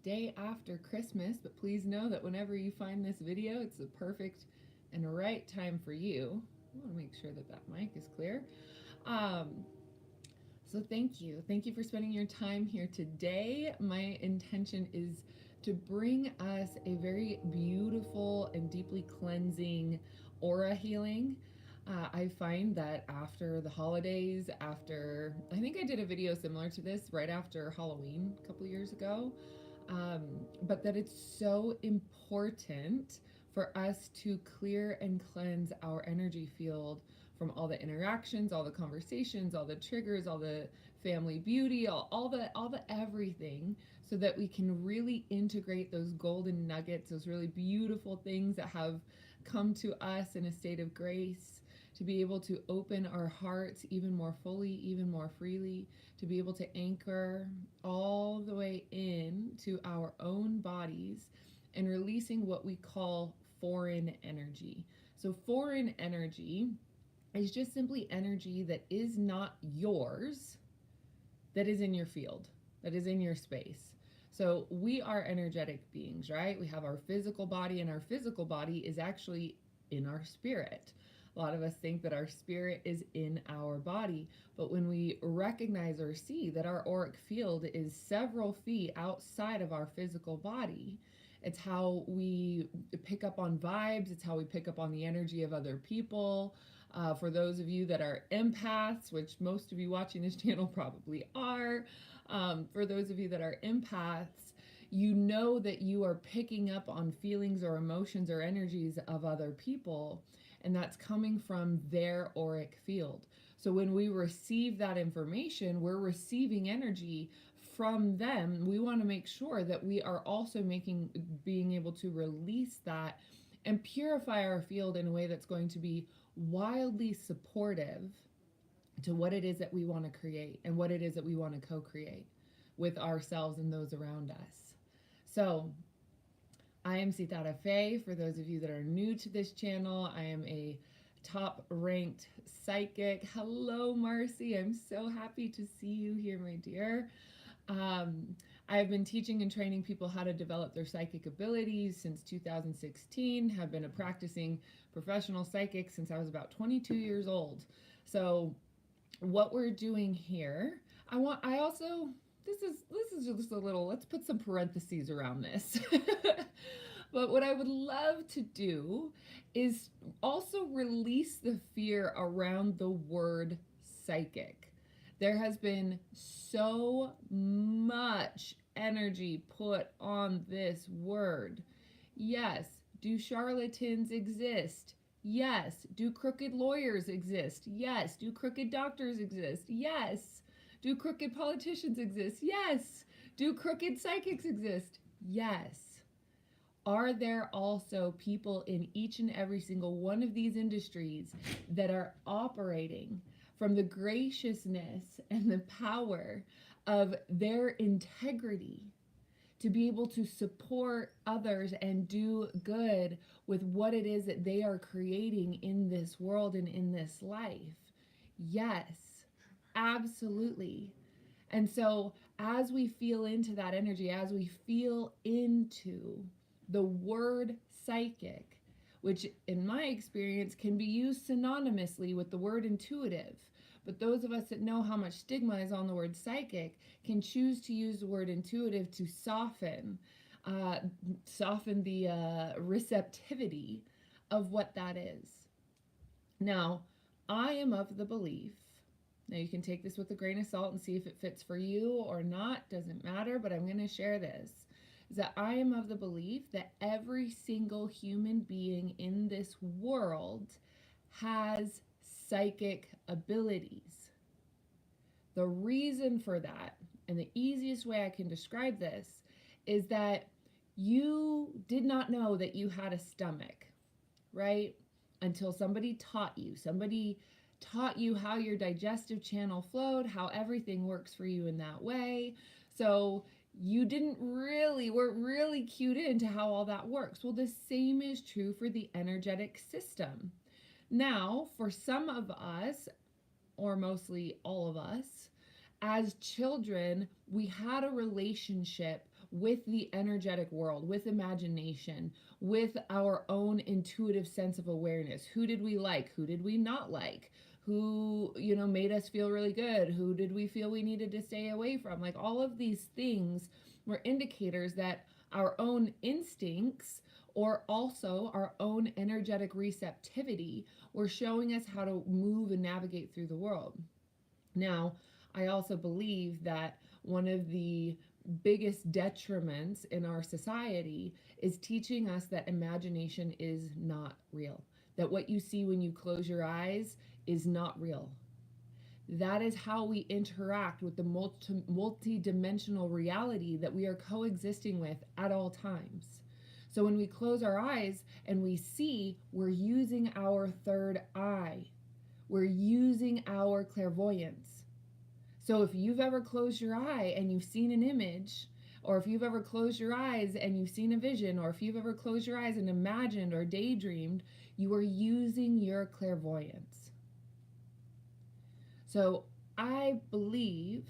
day after Christmas, but please know that whenever you find this video, it's the perfect and right time for you. I want to make sure that that mic is clear. Um, so thank you. Thank you for spending your time here today. My intention is to bring us a very beautiful and deeply cleansing aura healing. I find that after the holidays, I think I did a video similar to this right after Halloween a couple years ago, but that it's so important for us to clear and cleanse our energy field from all the interactions, all the conversations, all the triggers, all the family beauty, all the everything, so that we can really integrate those golden nuggets, those really beautiful things that have come to us in a state of grace, to be able to open our hearts even more fully, even more freely, to be able to anchor all the way in to our own bodies and releasing what we call foreign energy. So foreign energy is just simply energy that is not yours, that is in your field, that is in your space. So we are energetic beings, right? We have our physical body, and our physical body is actually in our spirit. A lot of us think that our spirit is in our body, but when we recognize or see that our auric field is several feet outside of our physical body, it's how we pick up on vibes, it's how we pick up on the energy of other people. For those of you that are empaths, which most of you watching this channel probably are, for those of you that are empaths, you know that you are picking up on feelings or emotions or energies of other people, and that's coming from their auric field. So when we receive that information, we're receiving energy from them. We want to make sure that we are also being able to release that and purify our field in a way that's going to be wildly supportive to what it is that we want to create and what it is that we want to co-create with ourselves and those around us. So I am Sitara Faye. For those of you that are new to this channel, I am a top ranked psychic. Hello, Marcy. I'm so happy to see you here, my dear. I have been teaching and training people how to develop their psychic abilities since 2016, have been a practicing professional psychic since I was about 22 years old. So what we're doing here, this is just a little, let's put some parentheses around this. But what I would love to do is also release the fear around the word psychic. There has been so much energy put on this word. Yes, do charlatans exist? Yes. Do crooked lawyers exist? Yes. Do crooked doctors exist? Yes. Do crooked politicians exist? Yes. Do crooked psychics exist? Yes. Are there also people in each and every single one of these industries that are operating from the graciousness and the power of their integrity to be able to support others and do good with what it is that they are creating in this world and in this life? Yes, absolutely. And so as we feel into that energy, as we feel into the word psychic, which in my experience can be used synonymously with the word intuitive, but those of us that know how much stigma is on the word psychic can choose to use the word intuitive to soften the receptivity of what that is. Now, I am of the belief, now you can take this with a grain of salt and see if it fits for you or not, doesn't matter, but I'm going to share this, is that I am of the belief that every single human being in this world has psychic abilities. The reason for that, and the easiest way I can describe this, is that you did not know that you had a stomach, right? Until somebody taught you. Somebody taught you how your digestive channel flowed, how everything works for you in that way. So you weren't really cued into how all that works. Well, the same is true for the energetic system. Now, for some of us, or mostly all of us, as children, we had a relationship with the energetic world, with imagination, with our own intuitive sense of awareness. Who did we like? Who did we not like? Who, made us feel really good? Who did we feel we needed to stay away from? Like, all of these things were indicators that our own instincts, or also our own energetic receptivity, were showing us how to move and navigate through the world. Now, I also believe that one of the biggest detriments in our society is teaching us that imagination is not real, that what you see when you close your eyes is not real. That is how we interact with the multi-dimensional reality that we are coexisting with at all times. So when we close our eyes and we see, we're using our third eye. We're using our clairvoyance. So if you've ever closed your eye and you've seen an image, or if you've ever closed your eyes and you've seen a vision, or if you've ever closed your eyes and imagined or daydreamed, you are using your clairvoyance. So I believe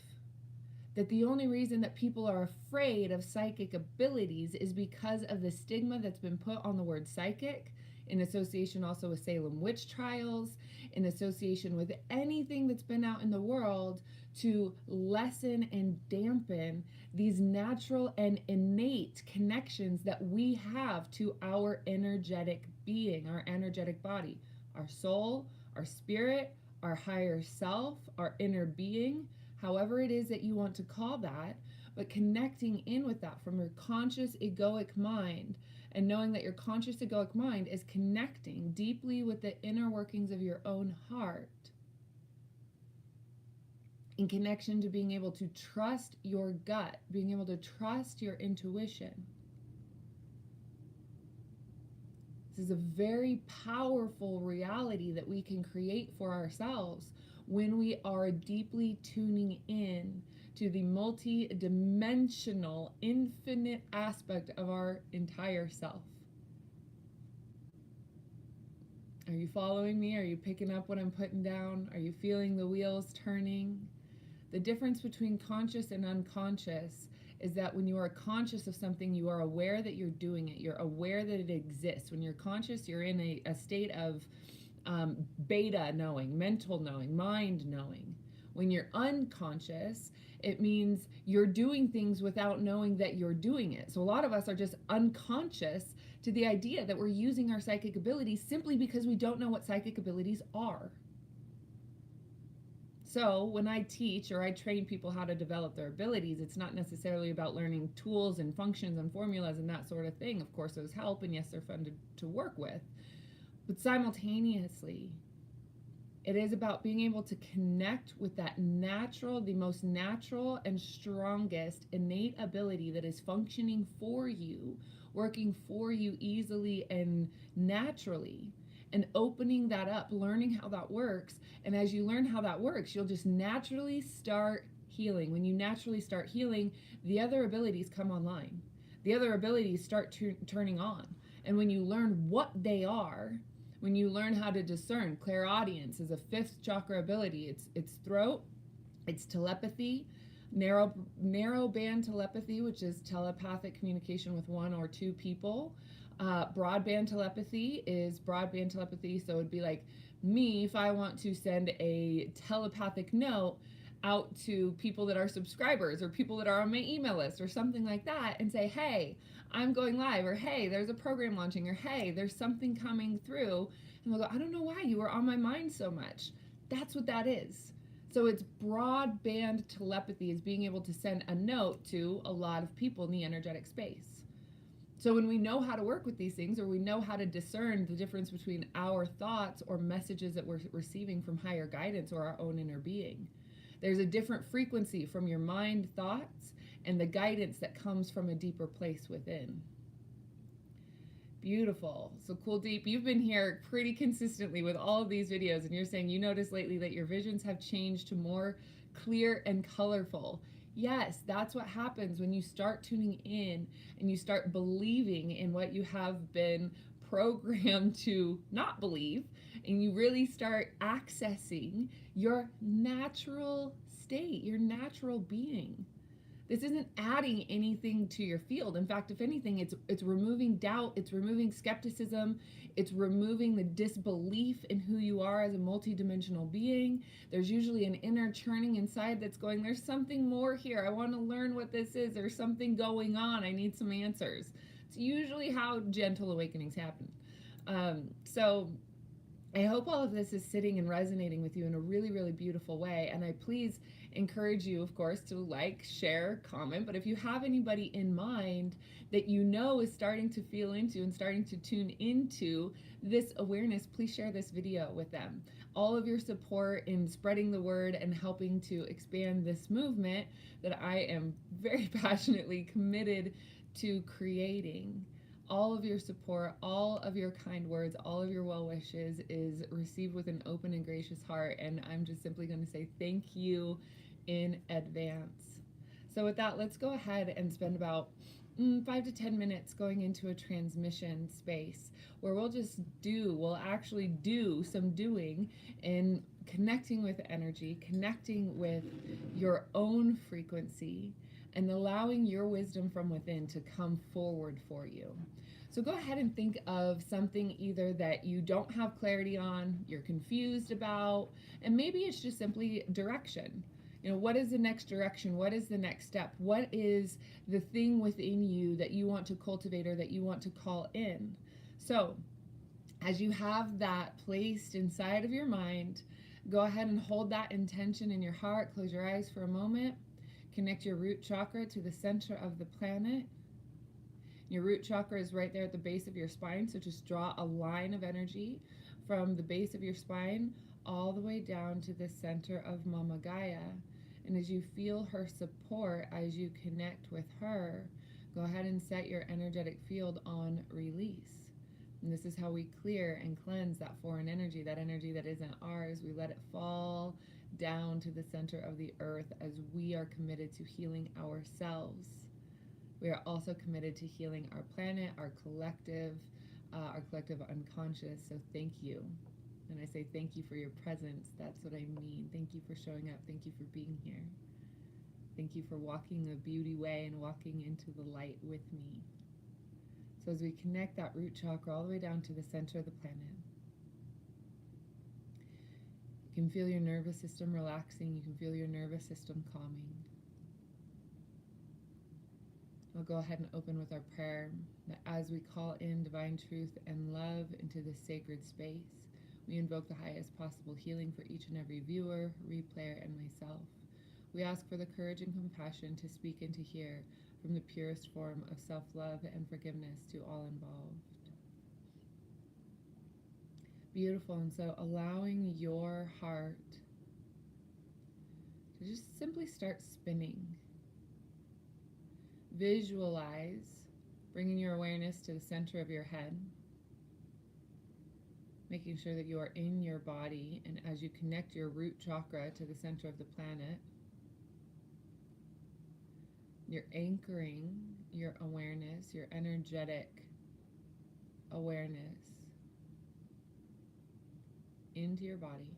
that the only reason that people are afraid of psychic abilities is because of the stigma that's been put on the word psychic, in association also with Salem witch trials, in association with anything that's been out in the world to lessen and dampen these natural and innate connections that we have to our energetic being, our energetic body, our soul, our spirit, our higher self, our inner being, however it is that you want to call that, but connecting in with that from your conscious egoic mind, and knowing that your conscious egoic mind is connecting deeply with the inner workings of your own heart, in connection to being able to trust your gut, being able to trust your intuition. This is a very powerful reality that we can create for ourselves when we are deeply tuning in to the multi-dimensional, infinite aspect of our entire self. Are you following me? Are you picking up what I'm putting down? Are you feeling the wheels turning? The difference between conscious and unconscious is that when you are conscious of something, you are aware that you're doing it. You're aware that it exists. When you're conscious, you're in a state of beta knowing, mental knowing, mind knowing. When you're unconscious, it means you're doing things without knowing that you're doing it. So a lot of us are just unconscious to the idea that we're using our psychic abilities simply because we don't know what psychic abilities are. So when I teach or I train people how to develop their abilities, it's not necessarily about learning tools and functions and formulas and that sort of thing. Of course, those help, and yes, they're fun to work with. But simultaneously, it is about being able to connect with that natural, the most natural and strongest innate ability that is functioning for you, working for you easily and naturally, and opening that up, learning how that works. And as you learn how that works, you'll just naturally start healing. When you naturally start healing, the other abilities come online. The other abilities start turning on. And when you learn what they are, when you learn how to discern, clairaudience is a fifth chakra ability. It's throat, it's telepathy, narrow band telepathy, which is telepathic communication with one or two people. Broadband telepathy is broadband telepathy, so it'd be like me if I want to send a telepathic note out to people that are subscribers or people that are on my email list or something like that, and say, hey, I'm going live, or hey, there's a program launching, or hey, there's something coming through, and they'll go, I don't know why you were on my mind so much. That's what that is. So it's broadband telepathy, is being able to send a note to a lot of people in the energetic space. So when we know how to work with these things, or we know how to discern the difference between our thoughts or messages that we're receiving from higher guidance or our own inner being, there's a different frequency from your mind thoughts and the guidance that comes from a deeper place within. Beautiful. So Cool Deep, you've been here pretty consistently with all of these videos, and you're saying you noticed lately that your visions have changed to more clear and colorful. Yes, that's what happens when you start tuning in and you start believing in what you have been programmed to not believe, and you really start accessing your natural state, your natural being. This isn't adding anything to your field. In fact, if anything, it's removing doubt, it's removing skepticism, it's removing the disbelief in who you are as a multidimensional being. There's usually an inner churning inside that's going, there's something more here. I want to learn what this is. There's something going on. I need some answers. It's usually how gentle awakenings happen. So I hope all of this is sitting and resonating with you in a really, really beautiful way. And I please encourage you, of course, to like, share, comment. But if you have anybody in mind that you know is starting to feel into and starting to tune into this awareness, please share this video with them. All of your support in spreading the word and helping to expand this movement that I am very passionately committed to creating. All of your support, all of your kind words, all of your well wishes is received with an open and gracious heart. And I'm just simply going to say thank you in advance. So with that, let's go ahead and spend about 5 to 10 minutes going into a transmission space where we'll actually do some doing and connecting with energy, connecting with your own frequency, and allowing your wisdom from within to come forward for you. So go ahead and think of something either that you don't have clarity on, you're confused about, and maybe it's just simply direction. You know, what is the next direction? What is the next step? What is the thing within you that you want to cultivate or that you want to call in? So as you have that placed inside of your mind, go ahead and hold that intention in your heart. Close your eyes for a moment. Connect your root chakra to the center of the planet. Your root chakra is right there at the base of your spine, so just draw a line of energy from the base of your spine all the way down to the center of Mama Gaia. And as you feel her support, as you connect with her, go ahead and set your energetic field on release. And this is how we clear and cleanse that foreign energy, that energy that isn't ours. We let it fall down to the center of the earth as we are committed to healing ourselves. We are also committed to healing our planet, our collective unconscious. So thank you. And I say thank you for your presence. That's what I mean. Thank you for showing up. Thank you for being here. Thank you for walking the beauty way and walking into the light with me. So as we connect that root chakra all the way down to the center of the planet, you can feel your nervous system relaxing. You can feel your nervous system calming. I'll go ahead and open with our prayer that as we call in divine truth and love into this sacred space, we invoke the highest possible healing for each and every viewer, replayer, and myself. We ask for the courage and compassion to speak and to hear from the purest form of self-love and forgiveness to all involved. Beautiful. And so allowing your heart to just simply start spinning. Visualize bringing your awareness to the center of your head, making sure that you are in your body, and as you connect your root chakra to the center of the planet, you're anchoring your awareness, your energetic awareness into your body.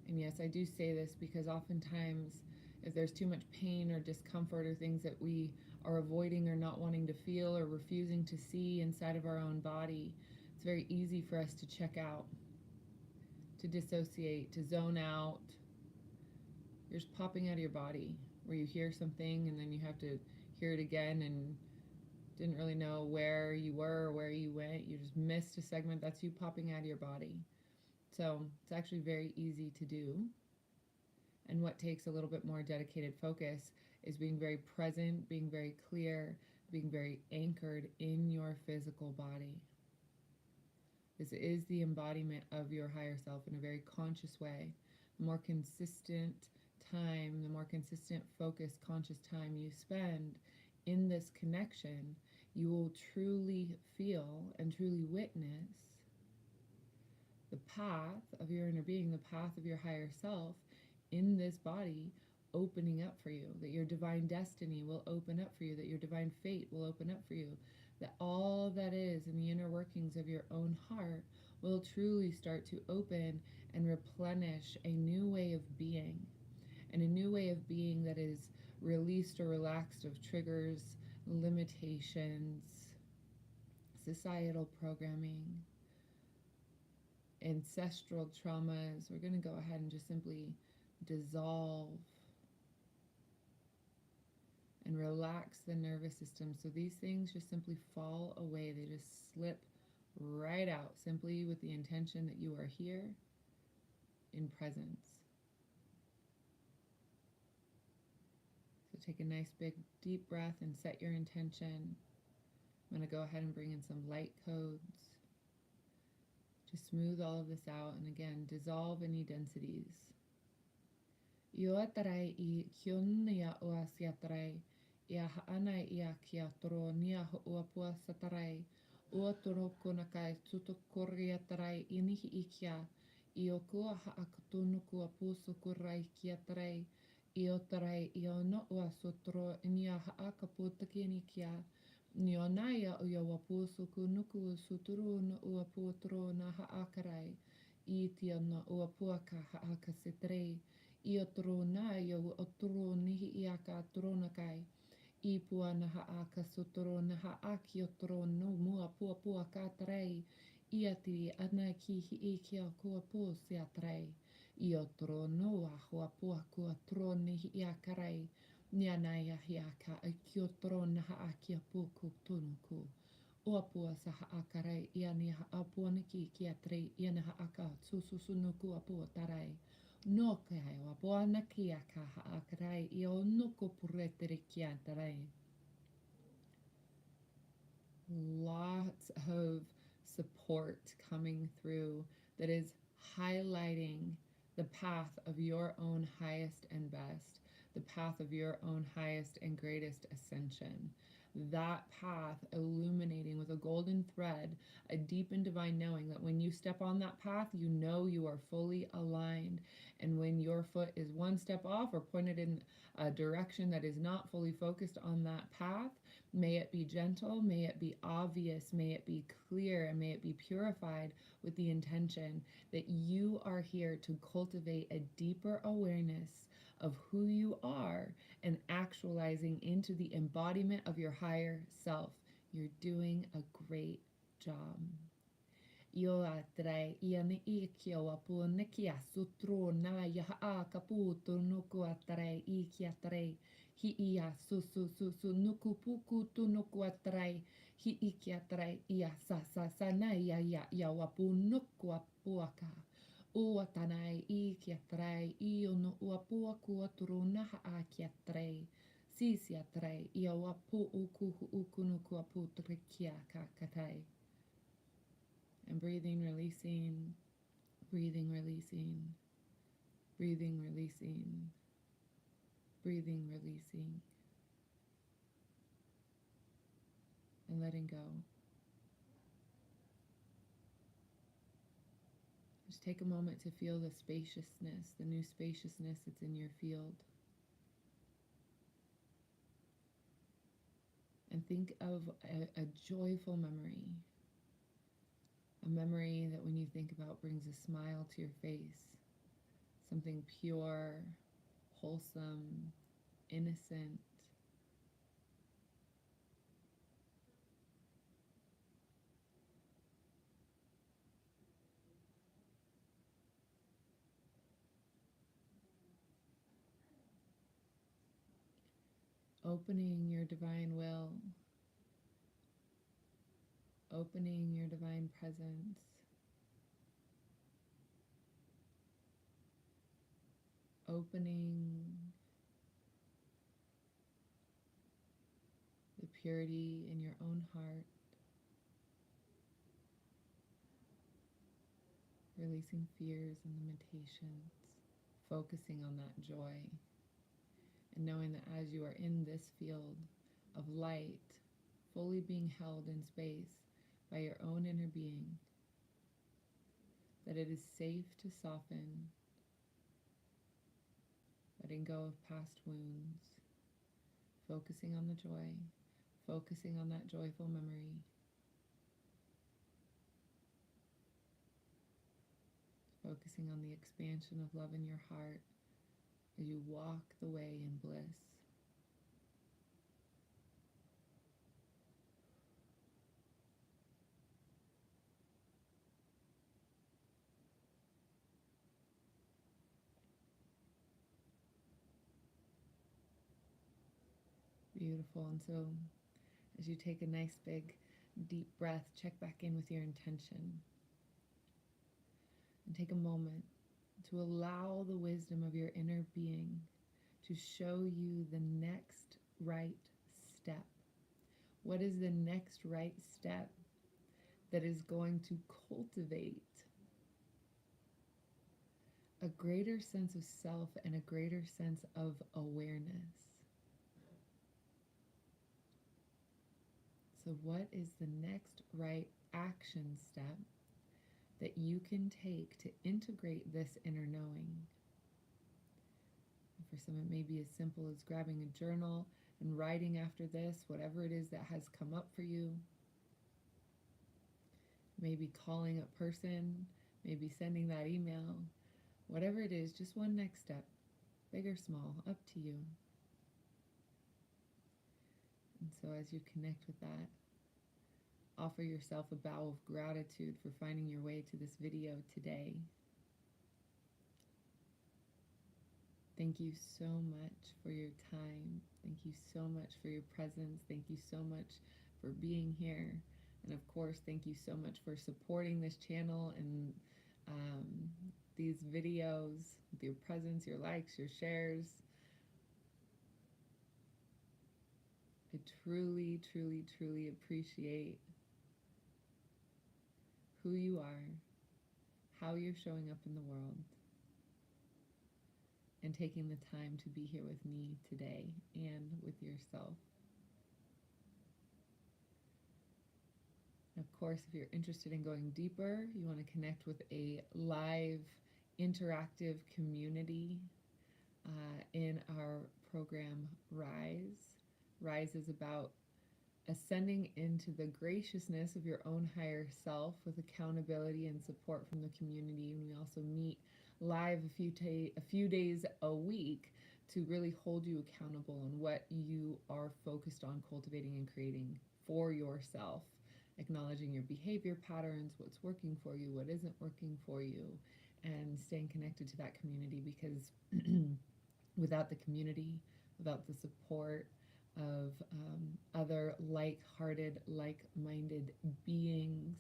And yes, I do say this because oftentimes if there's too much pain or discomfort or things that we are avoiding or not wanting to feel or refusing to see inside of our own body, it's very easy for us to check out, to dissociate, to zone out. You're just popping out of your body where you hear something and then you have to hear it again and didn't really know where you were or where you went. You just missed a segment. That's you popping out of your body. So it's actually very easy to do. And what takes a little bit more dedicated focus is being very present, being very clear, being very anchored in your physical body. This is the embodiment of your higher self in a very conscious way. The more consistent time, the more consistent focused conscious time you spend in this connection, you will truly feel and truly witness the path of your inner being, the path of your higher self in this body opening up for you, that your divine destiny will open up for you, that your divine fate will open up for you, that all that is in the inner workings of your own heart will truly start to open and replenish a new way of being, and a new way of being that is released or relaxed of triggers, limitations, societal programming, ancestral traumas. We're going to go ahead and just simply dissolve and relax the nervous system. So these things just simply fall away. They just slip right out, simply with the intention that you are here in presence. So take a nice big deep breath and set your intention. I'm going to go ahead and bring in some light codes to smooth all of this out, and again, dissolve any densities. Iotarai I kionia oasiatarai, ia haana ia kia toro nia ho'uapua satarai, uotoro konakai tutukoriatarai inihi ikia, iokua haakatunuku apusu kurai kiatarai, iotarai iono oasotro nia haakaputaki nikia, Nionaya uyawapusu kunuku suturu no uaputro na haakarai. Itia no uapuaka haakasitrei. Iotro na yo otro nihi iaka tronakai. Ipua na haakasutro na haakiotro no muapuapua trei. Iati anaki hi ikia kuapu siatrei. Iotro no ahuapuakua tro nihi iakarai. Nianaya hiaka akiotro na haakia puku tunuku. Oapua sa haakarai iani haapuaniki kiatrei iana haaka sususunuku apua tarai. No kai wapuana kiaka haakarai io nuku pureteri kiantarai. Lots of support coming through that is highlighting the path of your own highest and best, the path of your own highest and greatest ascension. That path illuminating with a golden thread, a deep and divine knowing that when you step on that path, you know you are fully aligned. And when your foot is one step off or pointed in a direction that is not fully focused on that path, may it be gentle, may it be obvious, may it be clear, and may it be purified with the intention that you are here to cultivate a deeper awareness of who you are and actualizing into the embodiment of your higher self. You're doing a great job. Ioatre iani ikio apu nikia sutro na yaha kaputo nuku atre ikiatre hi ia su nuku puku tu nuku atre hi ikiatre ia sa na ya wapu nuku apuaka. Uatanai ikiatre iono uapuaku aturu na haakiatre. Sisiatre ia wapu uku nuku apu trikia kakatai. And breathing, releasing, breathing, releasing, breathing, releasing, breathing, releasing, and letting go. Just take a moment to feel the spaciousness, the new spaciousness that's in your field. And think of a joyful memory. A memory that when you think about brings a smile to your face. Something pure, wholesome, innocent. Opening your divine will. Opening your divine presence. Opening the purity in your own heart. Releasing fears and limitations. Focusing on that joy. And knowing that as you are in this field of light, fully being held in space by your own inner being, that it is safe to soften, letting go of past wounds, focusing on the joy, focusing on that joyful memory, focusing on the expansion of love in your heart as you walk the way in bliss. Beautiful. And so as you take a nice big deep breath, check back in with your intention and take a moment to allow the wisdom of your inner being to show you the next right step. What is the next right step that is going to cultivate a greater sense of self and a greater sense of awareness? So what is the next right action step that you can take to integrate this inner knowing? And for some, it may be as simple as grabbing a journal and writing after this, whatever it is that has come up for you. Maybe calling a person, maybe sending that email, whatever it is, just one next step, big or small, up to you. And so as you connect with that, offer yourself a bow of gratitude for finding your way to this video today. Thank you so much for your time. Thank you so much for your presence. Thank you so much for being here. And of course, thank you so much for supporting this channel and these videos with your presence, your likes, your shares. I truly, truly, truly appreciate who you are, how you're showing up in the world, and taking the time to be here with me today and with yourself. Of course, if you're interested in going deeper, you want to connect with a live, interactive community in our program Rise. Rise is about ascending into the graciousness of your own higher self with accountability and support from the community. And we also meet live a few days a week to really hold you accountable on what you are focused on cultivating and creating for yourself, acknowledging your behavior patterns, what's working for you, what isn't working for you, and staying connected to that community, because without the community, without the support of other like-hearted, like-minded beings,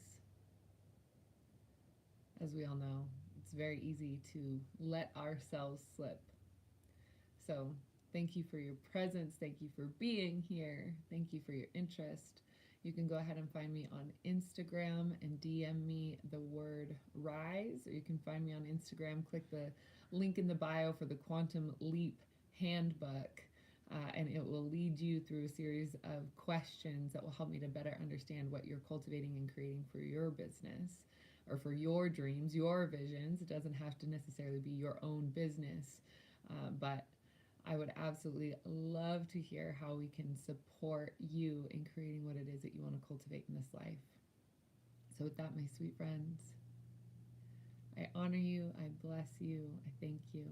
as we all know, it's very easy to let ourselves slip. So thank you for your presence. Thank you for being here. Thank you for your interest. You can go ahead and find me on Instagram and DM me the word RISE, or you can find me on Instagram, click the link in the bio for the Quantum Leap Handbook, and it will lead you through a series of questions that will help me to better understand what you're cultivating and creating for your business or for your dreams, your visions. It doesn't have to necessarily be your own business, but I would absolutely love to hear how we can support you in creating what it is that you want to cultivate in this life. So with that, my sweet friends, I honor you, I bless you, I thank you.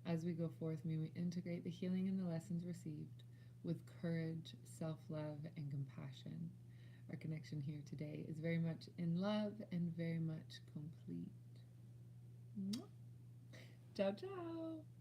As we go forth, may we integrate the healing and the lessons received with courage, self-love, and compassion. Our connection here today is very much in love and very much complete. Mwah. Ciao, ciao.